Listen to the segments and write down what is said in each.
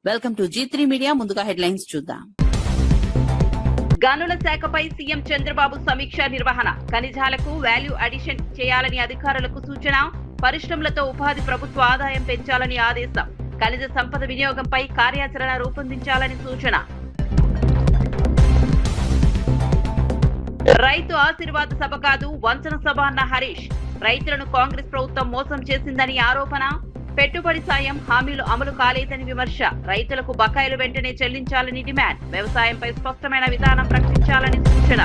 Welcome to G3 media. ముందుగా headlines చూద్దాం. గనుల శాఖపై సీఎం చంద్రబాబు సమీక్ష నిర్వహణ. ఖనిజాలకు వాల్యూ అడిషన్ చేయాలని అధికారులకు సూచన. పరిశ్రమలతో ఉపాధి, ప్రభుత్వ ఆదాయం పెంచాలని ఆదేశం. ఖనిజ సంపద వినియోగంపై కార్యాచరణ రూపొందించాలని సూచన. రైతు ఆశీర్వాద సభ కాదు, వంచన సభ అన్న హరీష్. రైతులను కాంగ్రెస్ ప్రభుత్వం మోసం చేసిందని ఆరోపణ. పెట్టుబడి సాయం హామీలు అమలు కాలేదని విమర్శ. రైతులకు బకాయిలు వెంటనే చెల్లించాలని డిమాండ్. వ్యవసాయంపై స్పష్టమైన విధానం ప్రకటించాలని సూచన.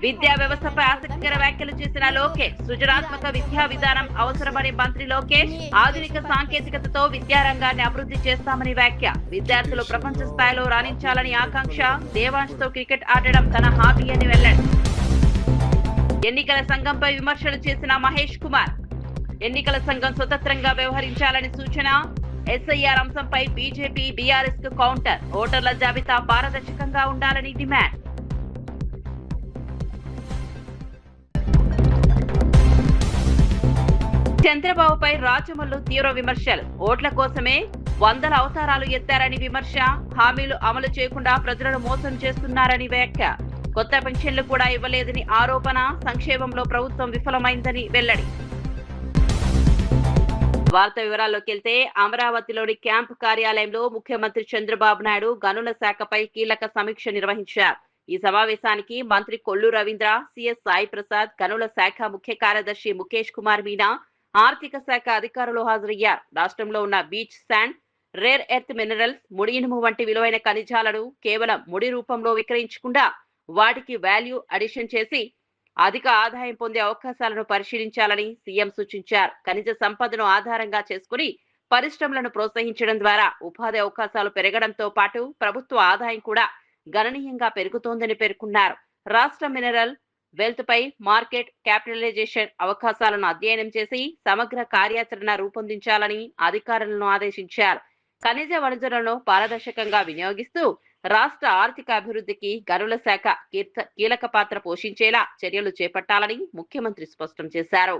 విద్యా వ్యవస్థపై ఆసక్తికర వ్యాఖ్యలు చేసిన లోకేష్. సృజనాత్మక విద్యా విధానం అవసరమని మంత్రి లోకేష్. ఆధునిక సాంకేతికతతో విద్యారంగాన్ని అభివృద్ధి చేస్తామని వ్యాఖ్య. విద్యార్థులు ప్రపంచ స్థాయిలో రాణించాలని ఆకాంక్ష. దేవాంష్తో క్రికెట్ ఆడడం తన హాబీ అని వెల్లడి. ఎన్నికల సంఘంపై విమర్శలు చేసిన మహేష్ కుమార్. ఎన్నికల సంఘం స్వతంత్రంగా వ్యవహరించాలని సూచన. ఎస్ఐఆర్ అంశంపై బీజేపీ, బీఆర్ఎస్ కు కౌంటర్. ఓటర్ల జాబితా పారదర్శకంగా ఉండాలని డిమాండ్. చంద్రబాబుపై రాజమల్లు తీవ్ర విమర్శలు. ఓట్ల కోసమే వందల అవతారాలు ఎత్తారని విమర్శ. హామీలు అమలు చేయకుండా ప్రజలను మోసం చేస్తున్నారని వ్యాఖ్య. కొత్త పెన్షన్లు కూడా ఇవ్వలేదని ఆరోపణ. సంక్షేమంలో ప్రభుత్వం విఫలమైందని వెల్లడి. వార్త వివరాల్లోకి వెళ్తే, అమరావతిలోని క్యాంపు కార్యాలయంలో ముఖ్యమంత్రి చంద్రబాబు నాయుడు గనుల శాఖపై కీలక సమీక్ష నిర్వహించారు. ఈ సమావేశానికి మంత్రి కొల్లు రవీంద్ర, సిఎస్ సాయి ప్రసాద్, గనుల శాఖ ముఖ్య కార్యదర్శి ముఖేష్ కుమార్ మీనా, ఆర్థిక శాఖ అధికారులు హాజరయ్యారు. రాష్ట్రంలో ఉన్న beach sand, rare earth minerals, ముడి ఇనుము వంటి విలువైన ఖనిజాలను కేవలం ముడి రూపంలో విక్రయించకుండా వాటికి వాల్యూ అడిషన్ చేసి అధిక ఆదాయం పొందే అవకాశాలను పరిశీలించాలని సీఎం సూచించారు. ఖనిజ సంపదను ఆధారంగా చేసుకుని పరిశ్రమలను ప్రోత్సహించడం ద్వారా ఉపాధి అవకాశాలు పెరగడంతో పాటు ప్రభుత్వ ఆదాయం కూడా గణనీయంగా పెరుగుతోందని పేర్కొన్నారు. రాష్ట్ర మినరల్ వెల్త్ పై మార్కెట్ క్యాపిటలైజేషన్ అవకాశాలను అధ్యయనం చేసి సమగ్ర కార్యాచరణ రూపొందించాలని అధికారులను ఆదేశించారు. ఖనిజ వనరులను పారదర్శకంగా వినియోగిస్తూ రాష్ట్ర ఆర్థిక అభివృద్ధికి గనుల శాఖ కీలక పాత్ర పోషించేలా చర్యలు చేపట్టాలని ముఖ్యమంత్రి స్పష్టం చేశారు.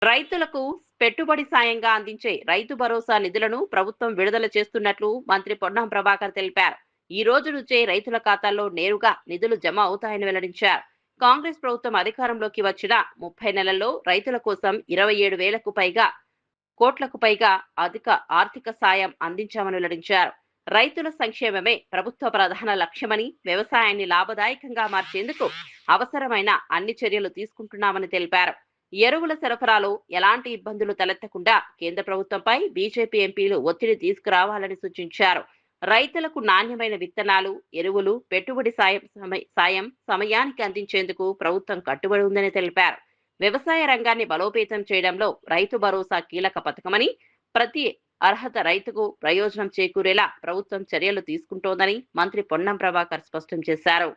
రైతులకు పెట్టుబడి సాయంగా అందించే రైతు భరోసా నిధులను ప్రభుత్వం విడుదల చేస్తున్నట్లు మంత్రి పొన్నం ప్రభాకర్ తెలిపారు. ఈ రోజు నుంచే రైతుల ఖాతాల్లో నేరుగా నిధులు జమ అవుతాయని వెల్లడించారు. కాంగ్రెస్ ప్రభుత్వం అధికారంలోకి వచ్చిన 30 నెలల్లో రైతుల కోసం 27,000 కోట్లకు పైగా అధిక ఆర్థిక సాయం అందించామని వెల్లడించారు. రైతుల సంక్షేమమే ప్రభుత్వ ప్రధాన లక్ష్యమని, వ్యవసాయాన్ని లాభదాయకంగా మార్చేందుకు అవసరమైన అన్ని చర్యలు తీసుకుంటున్నామని తెలిపారు. ఎరువుల సరఫరాలో ఎలాంటి ఇబ్బందులు తలెత్తకుండా కేంద్ర ప్రభుత్వంపై బీజేపీ ఎంపీలు ఒత్తిడి తీసుకురావాలని సూచించారు. రైతులకు నాణ్యమైన విత్తనాలు, ఎరువులు, పెట్టుబడి సాయం సమయానికి అందించేందుకు ప్రభుత్వం కట్టుబడి ఉందని తెలిపారు. వ్యవసాయ రంగాన్ని బలోపేతం చేయడంలో రైతు భరోసా కీలక పథకమని, ప్రతి అర్హత రైతుకు ప్రయోజనం చేకూరేలా ప్రభుత్వం చర్యలు తీసుకుంటోందని మంత్రి పొన్నం ప్రభాకర్ స్పష్టం చేశారు.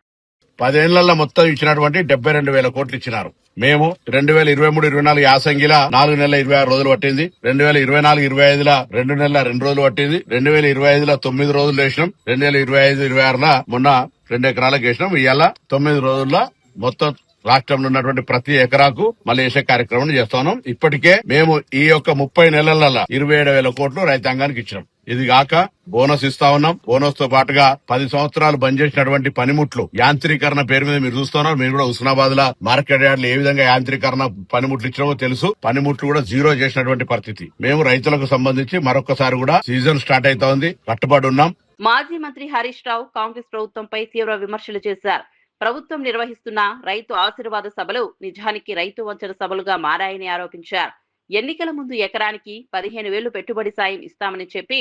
10 ఏళ్లలో మొత్తం ఇచ్చినటువంటి 72,000 కోట్లు ఇచ్చినారు. మేము 2023-24 యాసంగిలా 4 నెలల 26 రోజులు పట్టింది. 2024-25 2 నెలల 2 రోజులు పట్టింది. 2025 9 రోజులు వేసినాం. 2025-26 మొన్న 2 ఎకరాలకు వేసినాం. ఇవాళ 9 రోజుల్లో మొత్తం రాష్ట్రంలో ఉన్నటువంటి ప్రతి ఎకరాకు మళ్ళీ వేసే కార్యక్రమం చేస్తున్నాం. ఇప్పటికే మేము ఈ యొక్క 30 నెలల 27,000 కోట్లు రైతాంగానికి ఇచ్చినాం. ఇది కాక బోనస్ ఇస్తా ఉన్నాం. బోనస్ తో పాటుగా 10 సంవత్సరాలు బంద్ చేసినటువంటి పనిముట్లు యాంత్రీకరణ పేరు మీద మీరు చూస్తున్నారు. మీరు కూడా హుస్నాబాద్ లో మార్కెట్ యార్డ్ లో ఏ విధంగా యాంత్రీకరణ పనిముట్లు ఇచ్చినామో తెలుసు. పనిముట్లు కూడా జీరో చేసినటువంటి పరిస్థితి. మేము రైతులకు సంబంధించి మరొకసారి కూడా సీజన్ స్టార్ట్ అవుతా ఉంది, కట్టుబడి ఉన్నాం. మాజీ మంత్రి హరీష్ రావు కాంగ్రెస్ ప్రభుత్వంపై తీవ్ర విమర్శలు చేశారు. ప్రభుత్వం నిర్వహిస్తున్న రైతు ఆశీర్వాద సభలు నిజానికి రైతు వంచన సభలుగా మారాయని ఆరోపించారు. ఎన్నికల ముందు ఎకరానికి 15,000 పెట్టుబడి సాయం ఇస్తామని చెప్పి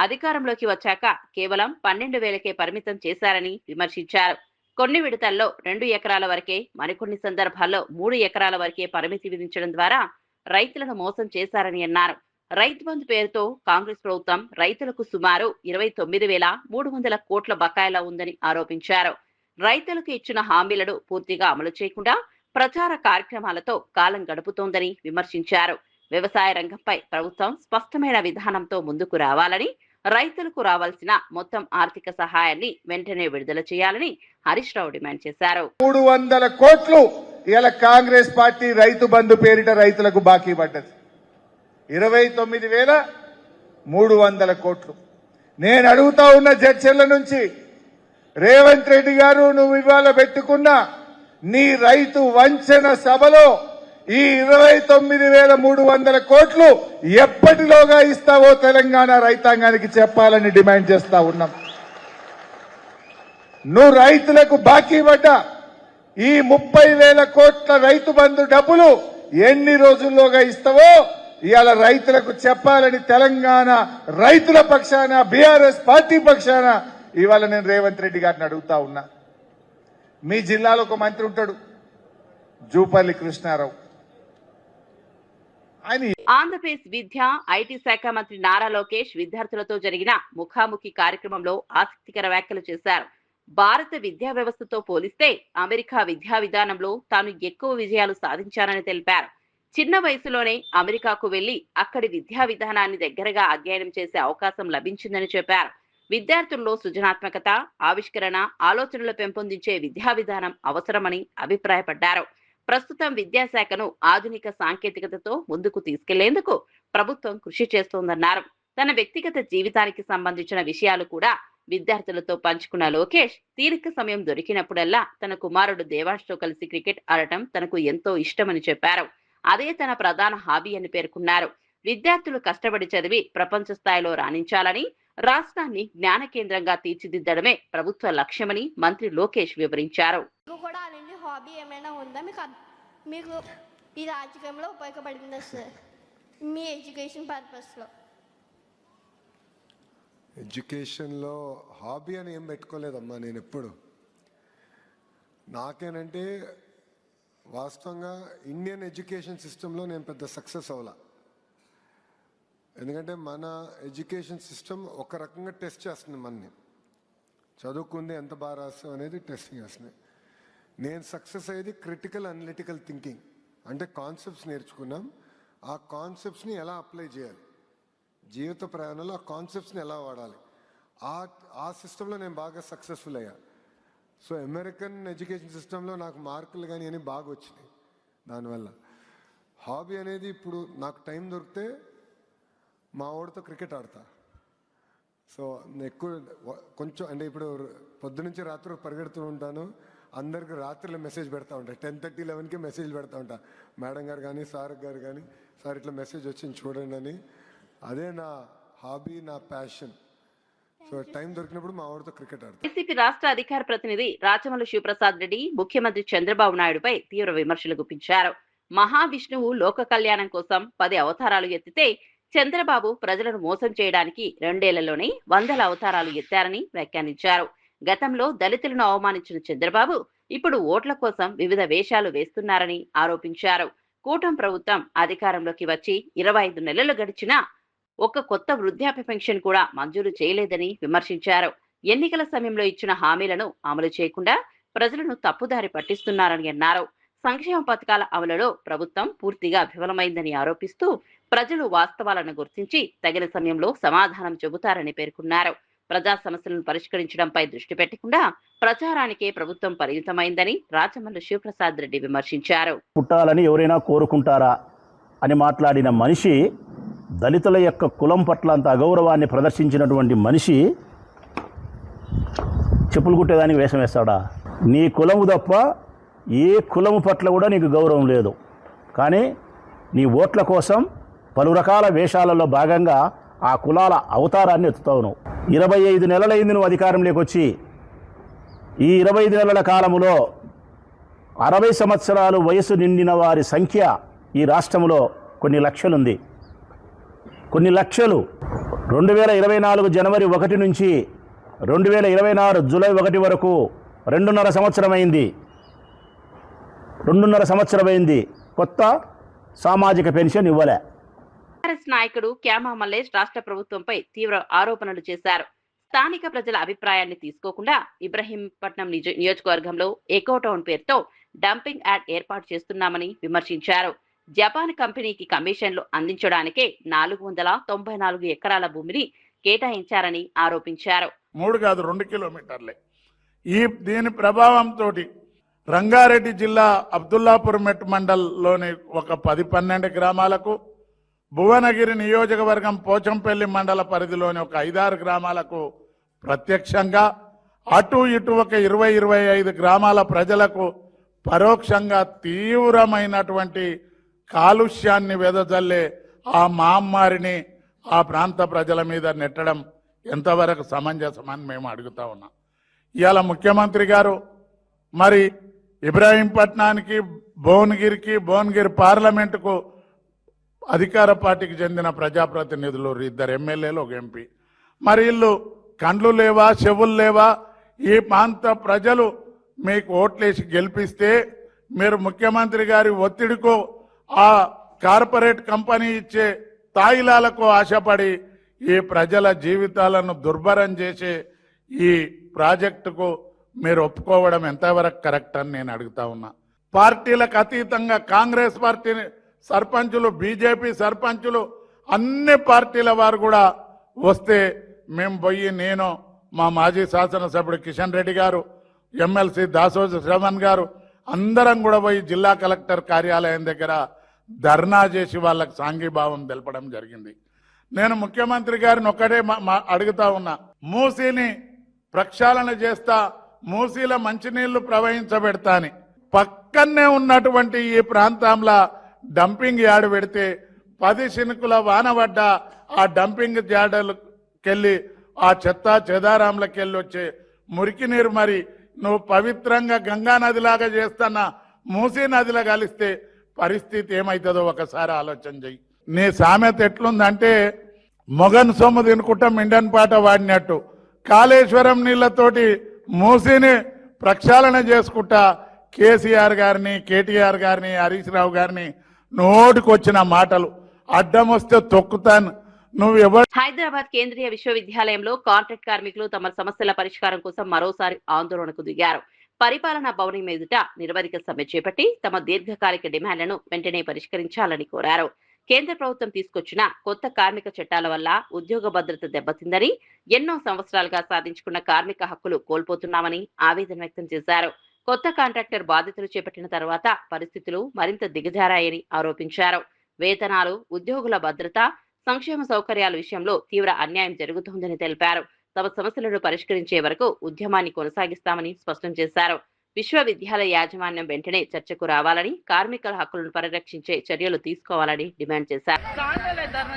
అధికారంలోకి వచ్చాక కేవలం 12,000కే పరిమితం చేశారని విమర్శించారు. కొన్ని విడతల్లో 2 ఎకరాల వరకే, మరికొన్ని సందర్భాల్లో 3 ఎకరాల వరకే పరిమితి విధించడం ద్వారా రైతులను మోసం చేశారని అన్నారు. రైతు బంధు పేరుతో కాంగ్రెస్ ప్రభుత్వం రైతులకు సుమారు 29,300 కోట్ల బకాయిలా ఉందని ఆరోపించారు. రైతులకు ఇచ్చిన హామీలను పూర్తిగా అమలు చేయకుండా ప్రచార కార్యక్రమాలతో కాలం గడుపుతోందని విమర్శించారు. వ్యవసాయ రంగంపై ప్రభుత్వం స్పష్టమైన విధానంతో ముందుకు రావాలని, రైతులకు రావాల్సిన మొత్తం ఆర్థిక సహాయాన్ని వెంటనే విడుదల చేయాలని హరీష్ రావు డిమాండ్ చేశారు. 300 కోట్లు ఇలా కాంగ్రెస్ పార్టీ రైతు బంధు పేరిట రైతులకు బాకీ పడ్డది. 29,300 కోట్లు. నేను అడుగుతా ఉన్న జడ్చర్ల నుంచి, రేవంత్ రెడ్డి గారు, నువ్వు ఇవాళ పెట్టుకున్న నీ రైతు వంచన సభలో ఈ 29,300 కోట్లు ఎప్పటిలోగా ఇస్తావో తెలంగాణ రైతాంగానికి చెప్పాలని డిమాండ్ చేస్తా ఉన్నాం. నువ్వు రైతులకు బాకీ పడ్డ ఈ 30,000 కోట్ల రైతు బంధు డబ్బులు ఎన్ని రోజుల్లోగా ఇస్తావో ఇవాళ రైతులకు చెప్పాలని తెలంగాణ రైతుల పక్షాన, బీఆర్ఎస్ పార్టీ పక్షాన ఇవాళ నేను రేవంత్ రెడ్డి గారిని అడుగుతా ఉన్నా. మీ జిల్లాలో ఒక మంత్రి ఉంటాడు, జూపల్లి కృష్ణారావు. ఆయన ఆంధ్రప్రదేశ్ విద్య, ఐటీ శాఖ మంత్రి నారా లోకేష్ విద్యార్థులతో జరిగిన ముఖాముఖి కార్యక్రమంలో ఆసక్తికర వ్యాఖ్యలు చేశారు. భారత విద్యా వ్యవస్థతో పోలిస్తే అమెరికా విద్యా విధానంలో తాను ఎక్కువ విజయాలు సాధించానని తెలిపారు. చిన్న వయసులోనే అమెరికాకు వెళ్లి అక్కడి విద్యా విధానాన్ని దగ్గరగా అధ్యయనం చేసే అవకాశం లభించిందని చెప్పారు. విద్యార్థుల్లో సృజనాత్మకత, ఆవిష్కరణ, ఆలోచనలు పెంపొందించే విద్యా విధానం అవసరమని అభిప్రాయపడ్డారు. ప్రస్తుతం విద్యాశాఖను ఆధునిక సాంకేతికతతో ముందుకు తీసుకెళ్లేందుకు ప్రభుత్వం కృషి చేస్తోందన్నారు. తన వ్యక్తిగత జీవితానికి సంబంధించిన విషయాలు కూడా విద్యార్థులతో పంచుకున్న లోకేష్, తీరిక సమయం దొరికినప్పుడల్లా తన కుమారుడు దేవాంష్తో కలిసి క్రికెట్ ఆడటం తనకు ఎంతో ఇష్టమని చెప్పారు. అదే తన ప్రధాన హాబీ అని పేర్కొన్నారు. విద్యార్థులు కష్టపడి చదివి ప్రపంచ స్థాయిలో రాణించాలని, రాష్ట్రాన్ని జ్ఞాన కేంద్రంగా తీర్చిదిద్దడమే ప్రభుత్వ లక్ష్యమని మంత్రి లోకేష్ వివరించారు. హాబీ ఏమైనా ఉందా మీకు ఈ రాజకీయంలో ఉపయోగపడిందా సార్, మీ ఎడ్యుకేషన్ పర్పస్లో? ఎడ్యుకేషన్లో హాబీ అని ఏం పెట్టుకోలేదమ్మా నేను ఎప్పుడు. నాకేనంటే వాస్తవంగా ఇండియన్ ఎడ్యుకేషన్ సిస్టంలో నేను పెద్ద సక్సెస్ అవ్వాల. ఎందుకంటే మన ఎడ్యుకేషన్ సిస్టమ్ ఒక రకంగా టెస్ట్ చేస్తుంది మనని. చదువుకుంది ఎంత బాగా రాస్తాం అనేది టెస్టింగ్ చేస్తుంది. నేను సక్సెస్ అయ్యేది క్రిటికల్ అనలిటికల్ థింకింగ్. అంటే కాన్సెప్ట్స్ నేర్చుకున్నాం, ఆ కాన్సెప్ట్స్ని ఎలా అప్లై చేయాలి, జీవిత ప్రయాణంలో ఆ కాన్సెప్ట్స్ని ఎలా వాడాలి, ఆ సిస్టంలో నేను బాగా సక్సెస్ఫుల్ అయ్యా. సో అమెరికన్ ఎడ్యుకేషన్ సిస్టంలో నాకు మార్కులు కానీ అని బాగా వచ్చినాయి. దానివల్ల హాబీ అనేది ఇప్పుడు నాకు టైం దొరికితే మా వాడితో క్రికెట్ ఆడతా. సో ఎక్కువ కొంచెం అంటే ఇప్పుడు పొద్దునుంచి రాత్రి పరిగెడుతూ ఉంటాను. అందరికి రాత్రిలో మెసేజ్ పెడతా ఉంటా, 10:30, 11కి మెసేజ్ పెడతా ఉంటా. మేడం గారు కానీ సార్ గారు కానీ, సార్ ఇట్లా మెసేజ్ వచ్చింది చూడండి అని. అదే నా హాబీ, నా ప్యాషన్. సో టైం దొరికినప్పుడు మా వాడితో క్రికెట్ ఆడతాను. వైసీపీ రాష్ట్ర అధికార ప్రతినిధి రాచమల్లు శివప్రసాద్ రెడ్డి ముఖ్యమంత్రి చంద్రబాబు నాయుడుపై తీవ్ర విమర్శలు గుప్పించారు. మహావిష్ణువు లోక కళ్యాణం కోసం 10 అవతారాలు ఎత్తితే చంద్రబాబు ప్రజలను మోసం చేయడానికి 2 ఏళ్లలోనే 100 అవతారాలు ఎత్తారని వ్యాఖ్యానించారు. గతంలో దళితులను అవమానించిన చంద్రబాబు ఇప్పుడు ఓట్ల కోసం వివిధ వేషాలు వేస్తున్నారని ఆరోపించారు. కూటమి ప్రభుత్వం అధికారంలోకి వచ్చి 25 నెలలు గడిచినా ఒక్క కొత్త వృద్ధాప్య పెన్షన్ కూడా మంజూరు చేయలేదని విమర్శించారు. ఎన్నికల సమయంలో ఇచ్చిన హామీలను అమలు చేయకుండా ప్రజలను తప్పుదారి పట్టిస్తున్నారని అన్నారు. సంక్షేమ పథకాల అమలులో ప్రభుత్వం పూర్తిగా విఫలమైందని ఆరోపిస్తూ ప్రజలు వాస్తవాలను గుర్తించి తగిన సమయంలో సమాధానం చెబుతారని పేర్కొన్నారు. ప్రజా సమస్యలను పరిష్కరించడంపై దృష్టి పెట్టకుండా ప్రచారానికే ప్రభుత్వం పరిమితమైందని రాచమల్లు శివప్రసాద్ రెడ్డి విమర్శించారు. పుట్టాలని ఎవరైనా కోరుకుంటారా అని మాట్లాడిన మనిషి, దళితుల యొక్క కులం పట్ల అంత అగౌరవాన్ని ప్రదర్శించినటువంటి మనిషి చెప్పులు కుట్టేదానికి వేషం వేస్తాడా? నీ కులము తప్ప ఏ కులము పట్ల కూడా నీకు గౌరవం లేదు. కానీ నీ ఓట్ల కోసం పలు రకాల వేషాలలో భాగంగా ఆ కులాల అవతారాన్ని ఎత్తుతావు నువ్వు. 25 నెలలైంది నువ్వు అధికారంలోకి వచ్చి. ఈ 25 నెలల కాలములో 60 సంవత్సరాలు వయసు నిండిన వారి సంఖ్య ఈ రాష్ట్రంలో కొన్ని లక్షలుంది. కొన్ని లక్షలు 2024 జనవరి 1 నుంచి 2026 జూలై 1 వరకు 2.5 సంవత్సరం అయింది. 2.5 సంవత్సరం అయింది. కొత్త సామాజిక పెన్షన్ ఇవ్వలే. టీఆర్ఎస్ నాయకుడు క్యామా మల్లేష్ రాష్ట్ర ప్రభుత్వంపై తీవ్ర ఆరోపణలు చేశారు. స్థానిక ప్రజల అభిప్రాయాన్ని తీసుకోకుండా ఇబ్రహీంపట్నం నియోజకవర్గంలో ఎకో టౌన్ పేరుతో డంపింగ్ యార్డ్ ఏర్పాటు చేస్తున్నామని విమర్శించారు. జపాన్ కంపెనీకి కమిషన్లు అందించడానికే 494 ఎకరాల భూమిని కేటాయించారని ఆరోపించారు. 3 కాదు 2 కిలోమీటర్లే. దీని ప్రభావంతో రంగారెడ్డి జిల్లా అబ్దుల్లాపూర్ మెట్ మండల్లోని ఒక 10-12 గ్రామాలకు, భువనగిరి నియోజకవర్గం పోచంపల్లి మండల పరిధిలోని ఒక 5-6 గ్రామాలకు ప్రత్యక్షంగా, అటు ఇటు ఒక 20-25 గ్రామాల ప్రజలకు పరోక్షంగా తీవ్రమైనటువంటి కాలుష్యాన్ని వెదజల్లే ఆ మహమ్మారిని ఆ ప్రాంత ప్రజల మీద నెట్టడం ఎంతవరకు సమంజసమని మేము అడుగుతా ఉన్నాం. ఇవాళ ముఖ్యమంత్రి గారు మరి ఇబ్రాహీంపట్నానికి, భువనగిరి పార్లమెంటుకు అధికార పార్టీకి చెందిన ప్రజాప్రతినిధులు 2 ఎమ్మెల్యేలు, 1 ఎంపీ. మరి వీళ్ళు కండ్లు లేవా, చెవులు లేవా? ఈ ప్రాంత ప్రజలు మీకు ఓట్లేసి గెలిపిస్తే మీరు ముఖ్యమంత్రి గారి ఒత్తిడికో ఆ కార్పొరేట్ కంపెనీ ఇచ్చే తాయిలాలకు ఆశపడి ఈ ప్రజల జీవితాలను దుర్భరం చేసే ఈ ప్రాజెక్టుకు మీరు ఒప్పుకోవడం ఎంతవరకు కరెక్ట్ అని నేను అడుగుతా ఉన్నా. పార్టీలకు అతీతంగా కాంగ్రెస్ పార్టీ సర్పంచులు, బీజేపీ సర్పంచులు, అన్ని పార్టీల వారు కూడా వస్తే మేము పోయి, నేను, మా మాజీ శాసనసభ్యుడు కిషన్ రెడ్డి గారు, ఎమ్మెల్సీ దాసోజు శ్రవణ్ గారు అందరం కూడా పోయి జిల్లా కలెక్టర్ కార్యాలయం దగ్గర ధర్నా చేసి వాళ్ళకి సాంఘీభావం తెలపడం జరిగింది. నేను ముఖ్యమంత్రి గారిని ఒక్కడే అడుగుతా ఉన్నా, మూసీని ప్రక్షాళన చేస్తా, మూసీల మంచినీళ్లు ప్రవహించబెడతా అని. పక్కనే ఉన్నటువంటి ఈ ప్రాంతంలో డంపింగ్ యార్డ్ పెడితే 10 చినుకుల వాన పడ్డ ఆ డంపింగ్ యార్డులకెళ్ళి ఆ చెత్త చెదారాంలకెళ్ళి వచ్చే మురికి నీరు మరి నువ్వు పవిత్రంగా గంగా నదిలాగా చేస్తున్న మూసీ నదిలో కలిస్తే పరిస్థితి ఏమవుతుందో ఒకసారి ఆలోచన చెయ్యి. నీ సామెత ఎట్లుందంటే మొగన్ సొమ్ము తినుకుంటా మిండన్ పాట వాడినట్టు కాళేశ్వరం నీళ్లతోటి మూసీని ప్రక్షాళన చేసుకుంటా కేసీఆర్ గారిని, కేటీఆర్ గారిని, హరీష్ రావు గారిని నోటికొచ్చిన మాటలు అడ్డం వస్తే తొక్కుతాను. నువ్వు ఎవరు? హైదరాబాద్ కేంద్రీయ విశ్వవిద్యాలయంలో కాంట్రాక్ట్ కార్మికులు తమ సమస్యల పరిష్కారం కోసం మరోసారి ఆందోళనకు దిగారు. పరిపాలనా భవనం ఎదుట నిరవధిక సమ్మె చేపట్టి తమ దీర్ఘకాలిక డిమాండ్లను వెంటనే పరిష్కరించాలని కోరారు. కేంద్ర ప్రభుత్వం తీసుకొచ్చిన కొత్త కార్మిక చట్టాల వల్ల ఉద్యోగ భద్రత దెబ్బతిందని, ఎన్నో సంవత్సరాలుగా సాధించుకున్న కార్మిక హక్కులు కోల్పోతున్నామని ఆవేదన వ్యక్తం చేశారు. కొత్త కాంట్రాక్టర్ బాధ్యతలు చేపట్టిన తర్వాత పరిస్థితులు మరింత దిగజారాయని ఆరోపించారు. వేతనాలు, ఉద్యోగుల భద్రత, సంక్షేమ సౌకర్యాల విషయంలో తీవ్ర అన్యాయం జరుగుతోందని తెలిపారు. తమ సమస్యలను పరిష్కరించే వరకు ఉద్యమాన్ని కొనసాగిస్తామని స్పష్టం చేశారు. విశ్వవిద్యాలయ యాజమాన్యం వెంటనే చర్చకు రావాలని, కార్మికుల హక్కులను పరిరక్షించే చర్యలు తీసుకోవాలని డిమాండ్ చేశారు. సామాన్య వేతనం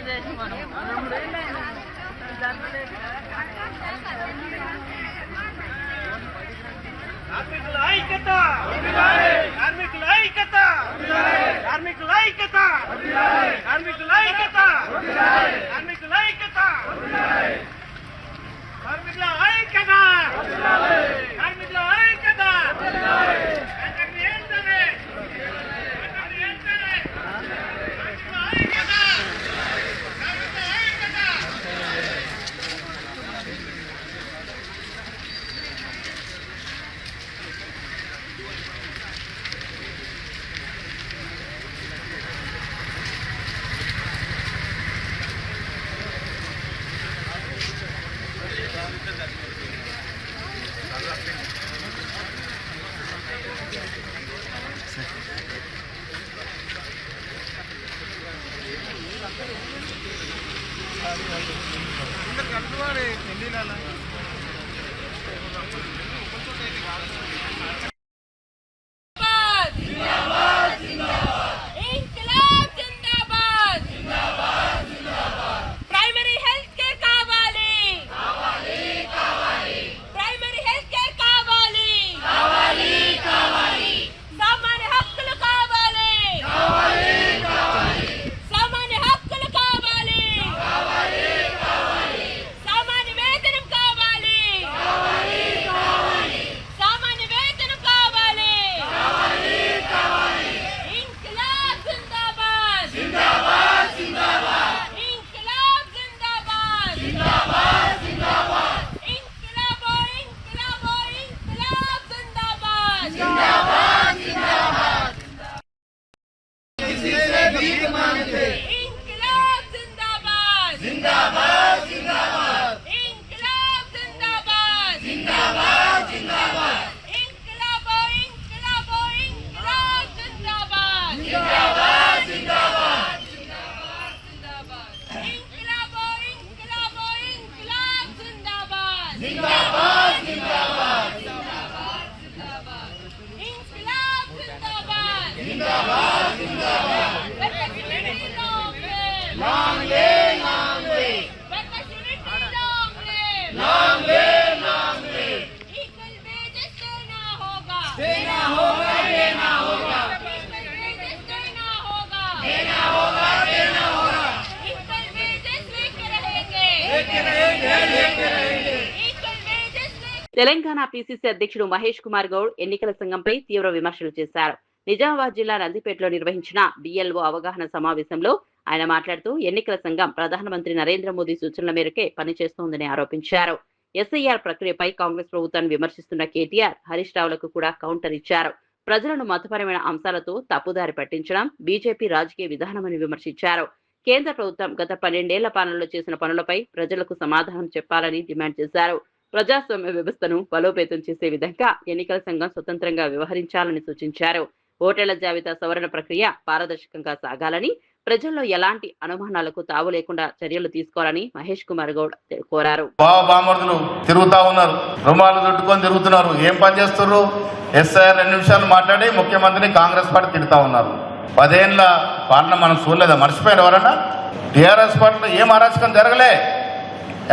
తెలంగాణ పిసిసి అధ్యక్షుడు మహేష్ కుమార్ గౌడ్ ఎన్నికల సంఘంపై తీవ్ర విమర్శలు చేశారు. నిజామాబాద్ జిల్లా నందిపేటలో నిర్వహించిన బిఎల్ఓ అవగాహన సమావేశంలో ఆయన మాట్లాడుతూ ఎన్నికల సంఘం ప్రధానమంత్రి నరేంద్ర మోదీ సూచనల మేరకే పనిచేస్తోందని ఆరోపించారు. ఎస్ఐఆర్ ప్రక్రియపై కాంగ్రెస్ ప్రభుత్వాన్ని విమర్శిస్తున్న కేటీఆర్, హరీష్ రావులకు కూడా కౌంటర్ ఇచ్చారు. ప్రజలను మతపరమైన అంశాలతో తప్పుదారి పట్టించడం బీజేపీ రాజకీయ విధానమని విమర్శించారు. కేంద్ర ప్రభుత్వం గత 12 ఏళ్ల పాలనలో చేసిన పనులపై ప్రజలకు సమాధానం చెప్పాలని డిమాండ్ చేశారు. ప్రజాస్వామ్య వ్యవస్థను బలోపేతం చేసే విధంగా ఎన్నికల సంఘం స్వతంత్రంగా వ్యవహరించాలని సూచించారు. ఓటర్ల జాబితా సవరణ ప్రక్రియ పారదర్శకంగా సాగాలని, ప్రజల్లో ఎలాంటి అనుమానాలకు తావు లేకుండా చర్యలు తీసుకోవాలని మహేష్ కుమార్ గౌడ్ కోరారు. బామర్దులు తిరుగుతా ఉన్నారు, రుమాలు చుట్టుకొని తిరుగుతున్నారు. ఏం పని చేస్తున్నారు? ఎస్ఐఆర్ 2 నిమిషాలు మాట్లాడి ముఖ్యమంత్రిని కాంగ్రెస్ పార్టీ తిడుతా ఉన్నారు. 10 ఏళ్ల పాలన మనం చూడలేదా? మర్చిపోయిన ఎవరన్నా? టీఆర్ఎస్ పార్టీలో ఏం అరాచకం జరగలే,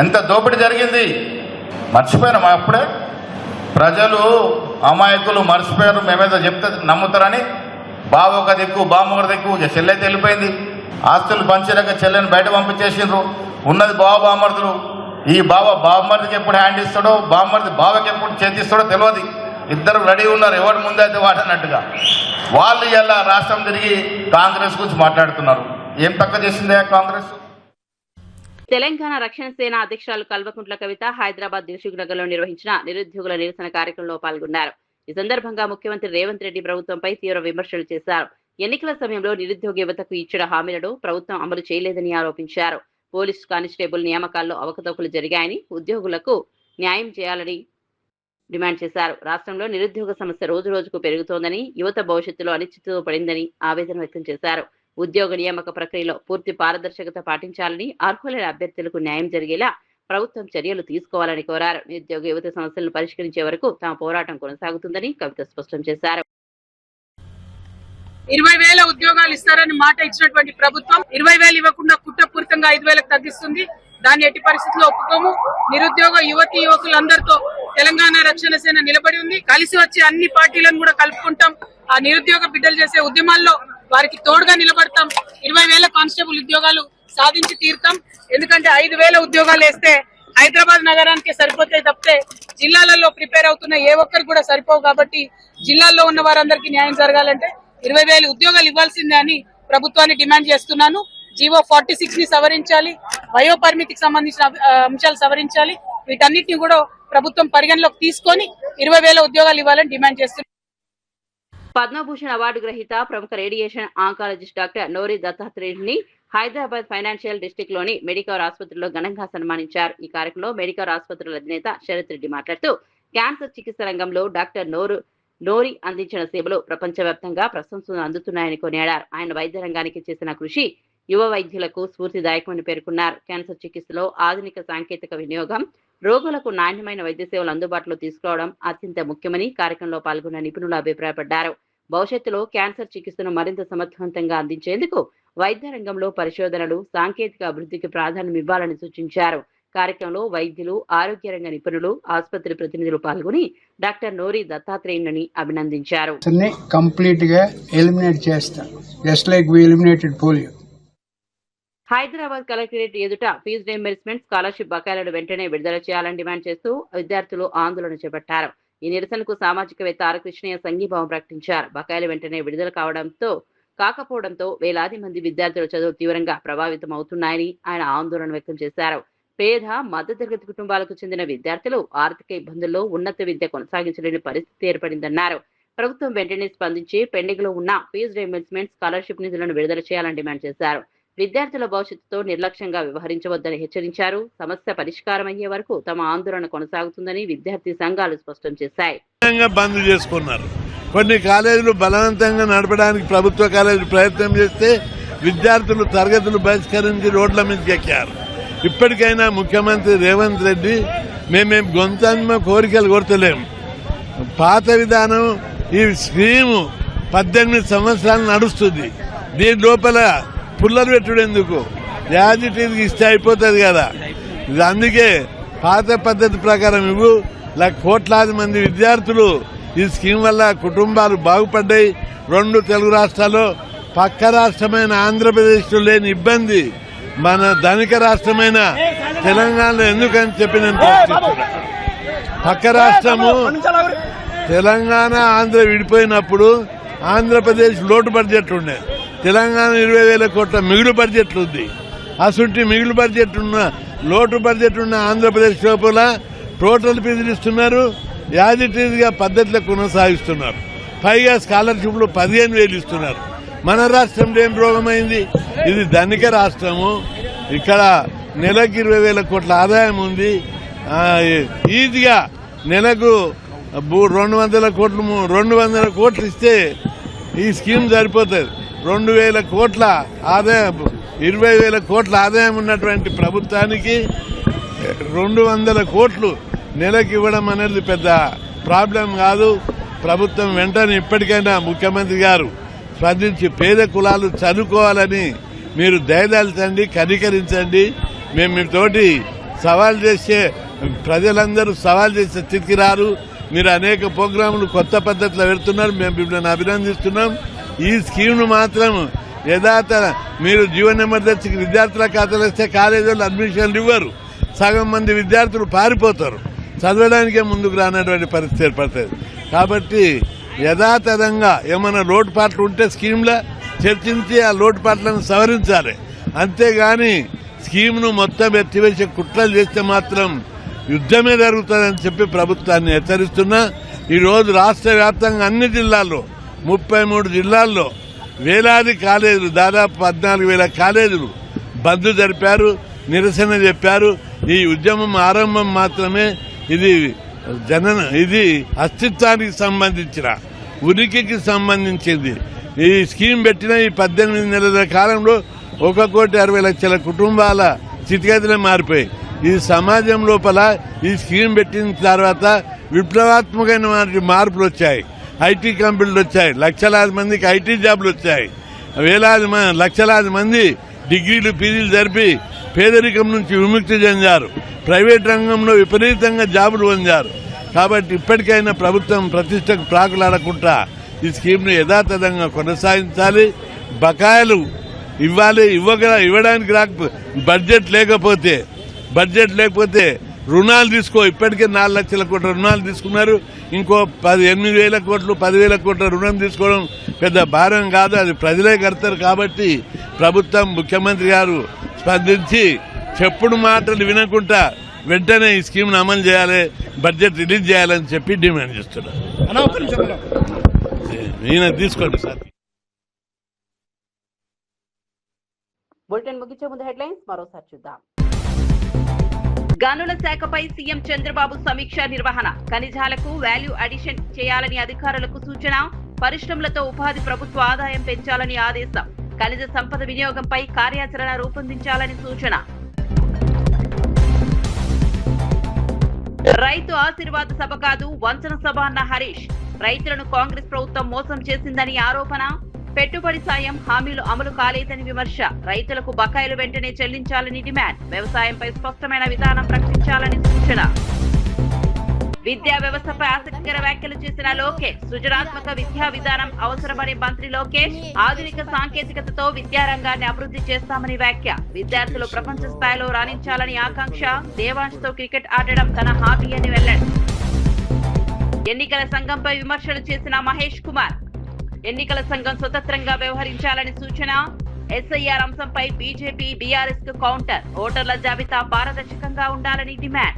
ఎంత దోపిడీ జరిగింది మర్చిపోయినాం. అప్పుడే ప్రజలు అమాయకులు మర్చిపోయారు. మేమేదో చెప్తే నమ్ముతారని బావ ఒక దిక్కు, బామ్మ ఒక దిక్కు, చెల్లెఅయితే వెళ్ళిపోయింది. ఆస్తులు పంచినాక చెల్లెని బయట పంపించేసిండ్రు. ఉన్నది బామర్దులు. ఈ బామ్మర్దికి ఎప్పుడు హ్యాండ్ ఇస్తాడో, బామ్మర్ది బావకి ఎప్పుడు చేతిస్తాడో తెలియదు. ఇద్దరు రెడీ ఉన్నారు, ఎవరు ముందైతే వాడన్నట్టుగా. వాళ్ళు ఇలా రాష్ట్రం తిరిగి కాంగ్రెస్ గురించి మాట్లాడుతున్నారు. ఏం తక్కువ చేసిందే కాంగ్రెస్? తెలంగాణ రక్షణ సేన అధ్యక్షురాలు కల్వకుంట్ల కవిత హైదరాబాద్ దిల్సుఖ్ నగర్ లో నిర్వహించిన నిరుద్యోగుల నిరసన కార్యక్రమంలో పాల్గొన్నారు. ఈ సందర్భంగా ముఖ్యమంత్రి రేవంత్ రెడ్డి ప్రభుత్వంపై తీవ్ర విమర్శలు చేశారు. ఎన్నికల సమయంలో నిరుద్యోగ యువతకు ఇచ్చిన హామీలను ప్రభుత్వం అమలు చేయలేదని ఆరోపించారు. పోలీసు కానిస్టేబుల్ నియామకాల్లో అవకతవకలు జరిగాయని, ఉద్యోగులకు న్యాయం చేయాలని డిమాండ్ చేశారు. రాష్ట్రంలో నిరుద్యోగ సమస్య రోజు రోజుకు పెరుగుతోందని, యువత భవిష్యత్తులో అనిశ్చితితో పడిందని ఆవేదన వ్యక్తం చేశారు. ఉద్యోగ నియామక ప్రక్రియలో పూర్తి పారదర్శకత పాటించాలని, అర్హులైన అభ్యర్థులకు న్యాయం జరిగేలా ప్రభుత్వం చర్యలు తీసుకోవాలని కోరారు. నిరుద్యోగ యువత సమస్యలను పరిష్కరించే వరకు తమ పోరాటం కొనసాగుతుందని కవిత స్పష్టం చేశారు. 20,000 ఉద్యోగాలు ఇస్తారని మాట ఇచ్చినటువంటి ప్రభుత్వం 20,000 ఇవ్వకుండా కుట్రపూరితంగా 5,000కు తగ్గిస్తుంది. దాన్ని ఎట్టి పరిస్థితుల్లో ఒప్పుకోము. నిరుద్యోగ యువకులందరితో తెలంగాణ రక్షణ సేన నిలబడి ఉంది. కలిసి వచ్చి అన్ని పార్టీలను కూడా కలుపుకుంటాం. ఆ నిరుద్యోగ బిడ్డలు చేసే ఉద్యమాల్లో వారికి తోడుగా నిలబడతాం. 20,000 కానిస్టేబుల్ ఉద్యోగాలు సాధించి తీరుతాం. ఎందుకంటే 5,000 ఉద్యోగాలు వేస్తే హైదరాబాద్ నగరానికి సరిపోతాయి తప్పితే జిల్లాలలో ప్రిపేర్ అవుతున్న ఏ ఒక్కరికి కూడా సరిపోవు. కాబట్టి జిల్లాల్లో ఉన్న వారందరికీ న్యాయం జరగాలంటే 20,000 ఉద్యోగాలు ఇవ్వాల్సిందే అని ప్రభుత్వాన్ని డిమాండ్ చేస్తున్నాను. జీవో 46 ని సవరించాలి, వయో పరిమితికి సంబంధించిన అంశాలు సవరించాలి. వీటన్నిటిని కూడా ప్రభుత్వం పరిగణలోకి తీసుకొని 20,000 ఉద్యోగాలు ఇవ్వాలని డిమాండ్ చేస్తున్నాను. పద్మభూషణ్ అవార్డు గ్రహీత ప్రముఖ రేడియేషన్ ఆంకాలజిస్ట్ డాక్టర్ నోరి దత్తాత్రేయుడిని హైదరాబాద్ ఫైనాన్షియల్ డిస్ట్రిక్ట్ లోని మెడికవర్ ఆసుపత్రిలో ఘనంగా సన్మానించారు. ఈ కార్యక్రమంలో మెడికవర్ ఆసుపత్రుల అధినేత శరత్ రెడ్డి మాట్లాడుతూ క్యాన్సర్ చికిత్స రంగంలో డాక్టర్ నోరి అందించిన సేవలు ప్రపంచవ్యాప్తంగా ప్రశంసలు అందుతున్నాయని కొనియాడారు. ఆయన వైద్య రంగానికి చేసిన కృషి యువ వైద్యులకు స్ఫూర్తిదాయకమని పేర్కొన్నారు. క్యాన్సర్ చికిత్సలో ఆధునిక సాంకేతిక వినియోగం, రోగులకు నాణ్యమైన వైద్య సేవలు అందుబాటులో తీసుకురావడం అత్యంత ముఖ్యమని కార్యక్రమంలో పాల్గొన్న నిపుణులు అభిప్రాయపడ్డారు. భవిష్యత్తులో క్యాన్సర్ చికిత్సను మరింత సమర్థవంతంగా అందించేందుకు వైద్య రంగంలో పరిశోధనలు, సాంకేతిక అభివృద్ధికి ప్రాధాన్యం ఇవ్వాలని సూచించారు. కార్యక్రమంలో వైద్యులు, ఆరోగ్య రంగ నిపుణులు, ఆసుపత్రి ప్రతినిధులు పాల్గొని డాక్టర్ నోరి దత్తాత్రేయుని అభినందించారు. కంప్లీట్ గా ఎలిమినేట్ చేస్తారు, just like we eliminated polio. Hyderabad collectorate ఎదుట ఫీజు రీయింబర్స్మెంట్, స్కాలర్షిప్ బకాయిలను వెంటనే విడుదల చేయాలని డిమాండ్ చేస్తూ విద్యార్థులు ఆందోళన చేపట్టారు. ఈ నిరసనకు సామాజికవేత్త ఆర్ కృష్ణయ్య సంఘీభావం ప్రకటించారు. బకాయిలు వెంటనే విడుదల కాకపోవడంతో వేలాది మంది విద్యార్థుల చదువు తీవ్రంగా ప్రభావితం అవుతున్నాయని ఆయన ఆందోళన వ్యక్తం చేశారు. పేద, మధ్యతరగతి కుటుంబాలకు చెందిన విద్యార్థులు ఆర్థిక ఇబ్బందుల్లో ఉన్నత విద్య కొనసాగించలేని పరిస్థితి ఏర్పడిందన్నారు. ప్రభుత్వం వెంటనే స్పందించి పెండింగ్ లో ఉన్న ఫీజు రీయింబర్స్మెంట్, స్కాలర్షిప్ నిధులను విడుదల చేయాలని డిమాండ్ చేశారు. విద్యార్థుల భవిష్యత్తుతో నిర్లక్ష్యంగా వ్యవహరించవద్దని హెచ్చరించారు. సమస్య పరిష్కారం అయ్యే వరకు తమ ఆందోళన కొనసాగుతుందని విద్యార్థి సంఘాలు స్పష్టం చేశాయి. బంద్ చేసుకున్నారు. కొన్ని కాలేజీలు బలవంతంగా నడపడానికి ప్రభుత్వ కాలేజీలు ప్రయత్నం చేస్తే విద్యార్థులు తరగతులు బహిష్కరించి రోడ్ల మీదకి ఎక్కారు. ఇప్పటికైనా ముఖ్యమంత్రి రేవంత్ రెడ్డి మేమేం గొంతమ్మ కోరికలు కోరతలేము. పాత విధానం ఈ స్కీము 18 సంవత్సరాలు నడుస్తుంది. దీని లోపల పుల్లలు పెట్టుడు ఎందుకు? యాజిటీకి ఇస్తే అయిపోతుంది కదా. ఇది అందుకే పాత పద్ధతి ప్రకారం ఇవ్వు. కోట్లాది మంది విద్యార్థులు ఈ స్కీమ్ వల్ల కుటుంబాలు బాగుపడ్డాయి. 2 తెలుగు రాష్ట్రాల్లో పక్క రాష్ట్రమైన ఆంధ్రప్రదేశ్లో లేని ఇబ్బంది మన ధనిక రాష్ట్రమైన తెలంగాణలో ఎందుకని చెప్పి నేను ప్రశ్నిస్తున్నా. పక్క రాష్ట్రము తెలంగాణ ఆంధ్ర విడిపోయినప్పుడు ఆంధ్రప్రదేశ్ లోటు బడ్జెట్ ఉండే, తెలంగాణ 20,000 కోట్ల మిగులు బడ్జెట్ ఉంది. అసుంటి మిగులు బడ్జెట్ ఉన్న లోటు బడ్జెట్ ఉన్న ఆంధ్రప్రదేశ్ లోపల టోటల్ ఫీజులు ఇస్తున్నారు, యాజిటీగా పద్ధతిలో కొనసాగిస్తున్నారు. పైగా స్కాలర్షిప్లు 15,000 ఇస్తున్నారు. మన రాష్ట్రంలో ఏం రోగమైంది? ఇది ధనిక రాష్ట్రము, ఇక్కడ నెలకు 20,000 కోట్ల ఆదాయం ఉంది. ఈజీగా నెలకు 200 కోట్లు ఇస్తే ఈ స్కీమ్ సరిపోతుంది. 2,000 కోట్ల ఆదాయం, 20,000 కోట్ల ఆదాయం ఉన్నటువంటి ప్రభుత్వానికి 200 కోట్లు నెలకు ఇవ్వడం అనేది పెద్ద ప్రాబ్లం కాదు. ప్రభుత్వం వెంటనే ఇప్పటికైనా ముఖ్యమంత్రి గారు స్పందించి పేద కులాలు చదువుకోవాలని మీరు దయదాల్చండి, కనికరించండి. మేము మీతోటి సవాల్ చేసే ప్రజలందరూ సవాల్ చేసే స్థితికి రారు. మీరు అనేక ప్రోగ్రాములు కొత్త పద్ధతిలో పెడుతున్నారు, మేము మిమ్మల్ని అభినందిస్తున్నాం. ఈ స్కీమ్ను మాత్రం యథాత మీరు జీవన ఎమర్జెన్సీకి విద్యార్థుల ఖాతాలు ఇస్తే కాలేజీలో అడ్మిషన్లు ఇవ్వరు. సగం మంది విద్యార్థులు పారిపోతారు, చదవడానికే ముందుకు రానటువంటి పరిస్థితి ఏర్పడుతుంది. కాబట్టి యథాతథంగా ఏమైనా లోటుపాట్లు ఉంటే స్కీమ్లో చర్చించి ఆ లోటుపాట్లను సవరించాలి. అంతేగాని స్కీమ్ను మొత్తం ఎత్తివేసే కుట్రలు చేస్తే మాత్రం యుద్ధమే జరుగుతుందని చెప్పి ప్రభుత్వాన్ని హెచ్చరిస్తున్నా. ఈరోజు రాష్ట్ర వ్యాప్తంగా అన్ని జిల్లాల్లో 33 జిల్లాల్లో వేలాది కాలేజీలు, దాదాపు 14,000 కాలేజీలు బంద్ జరిపారు, నిరసన చెప్పారు. ఈ ఉద్యమం ఆరంభం మాత్రమే. ఇది అస్తిత్వానికి సంబంధించిన, ఉనికికి సంబంధించింది. ఈ స్కీమ్ పెట్టిన ఈ 18 నెలల కాలంలో 1,60,00,000 కుటుంబాల స్థితిగతులే మారిపోయి ఈ సమాజం లోపల ఈ స్కీమ్ పెట్టిన తర్వాత విప్లవాత్మకమైన మార్పులు వచ్చాయి. ఐటీ కంపెనీలు వచ్చాయి, లక్షలాది మందికి ఐటీ జాబులు వచ్చాయి, లక్షలాది మంది డిగ్రీలు పీజీలు జరిపి పేదరికం నుంచి విముక్తి చెందారు, ప్రైవేట్ రంగంలో విపరీతంగా జాబులు పొందారు. కాబట్టి ఇప్పటికైనా ప్రభుత్వం ప్రతిష్టకు ప్రాకులాడకుండా ఈ స్కీమ్ను యథాతథంగా కొనసాగించాలి. బకాయిలు ఇవ్వాలి, ఇవ్వడానికి బడ్జెట్ లేకపోతే రుణాలు తీసుకో. ఇప్పటికే 4 లక్షల కోట్ల రుణాలు తీసుకున్నారు. ఇంకో 8,000 కోట్లు 10,000 కోట్ల రుణం తీసుకోవడం పెద్ద భారం కాదు, అది ప్రజలే కడతారు. కాబట్టి ప్రభుత్వం, ముఖ్యమంత్రి గారు స్పందించి చెప్పుడు మాటలు వినకుండా వెంటనే ఈ స్కీమ్ను అమలు చేయాలి, బడ్జెట్ రిలీజ్ చేయాలని చెప్పి డిమాండ్ చేస్తున్నారు. ఈయన తీసుకోండి సార్. బులెటిన్ ముగించే ముందు హెడ్లైన్స్ మరోసారి చూద్దాం. గనుల శాఖపై సీఎం చంద్రబాబు సమీక్ష నిర్వహణ, ఖనిజాలకు వాల్యూ అడిషన్ చేయాలని అధికారులకు సూచన, పరిశ్రమలతో ఉపాధి ప్రభుత్వ ఆదాయం పెంచాలని ఆదేశం, ఖనిజ సంపద వినియోగంపై కార్యాచరణ రూపొందించాలని సూచన. రైతు ఆశీర్వాద సభ కాదు వంచన సభ అన్న హరీష్, రైతులను కాంగ్రెస్ ప్రభుత్వం మోసం చేసిందని ఆరోపణ, పెట్టుబడి సాయం హామీలు అమలు కాలేదని విమర్శ, రైతులకు బకాయిలు వెంటనే చెల్లించాలని డిమాండ్, వ్యవసాయంపై స్పష్టమైన విధానం ప్రకటించాలని సూచన. విద్యా వ్యవస్థపై ఆసక్తికర వ్యాఖ్యలు చేసిన లోకేష్, సృజనాత్మక విద్యా విధానం అవసరమని మంత్రి లోకేష్, ఆధునిక సాంకేతికతతో విద్యారంగాన్ని అభివృద్ధి చేస్తామని వ్యాఖ్య, విద్యార్థులు ప్రపంచ స్థాయిలో రాణించాలని ఆకాంక్ష, దేవాంష్తో క్రికెట్ ఆడడం తన హాబీ అని వెల్లడి. ఎన్నికల సంఘంపై విమర్శలు చేసిన మహేష్ కుమార్, ఎన్నికల సంఘం స్వతంత్రంగా వ్యవహరించాలని సూచన, ఎస్ఐఆర్ అంశంపై బీజేపీ బీఆర్ఎస్ కు కౌంటర్, ఓటర్ల జాబితా పారదర్శకంగా ఉండాలని డిమాండ్.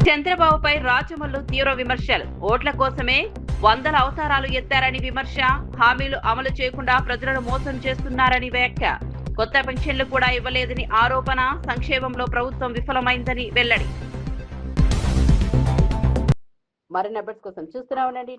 చంద్రబాబుపై రాజమల్లు తీవ్ర విమర్శలు, ఓట్ల కోసమే 100 అవతారాలు ఎత్తారని విమర్శ, హామీలు అమలు చేయకుండా ప్రజలను మోసం చేస్తున్నారని వ్యాఖ్య, కొత్త పెన్షన్లు కూడా ఇవ్వలేదని ఆరోపణ, సంక్షేమంలో ప్రభుత్వం విఫలమైందని వెల్లడి. మరిన్ని అప్డేట్స్ కోసం చూస్తూనే ఉండండి.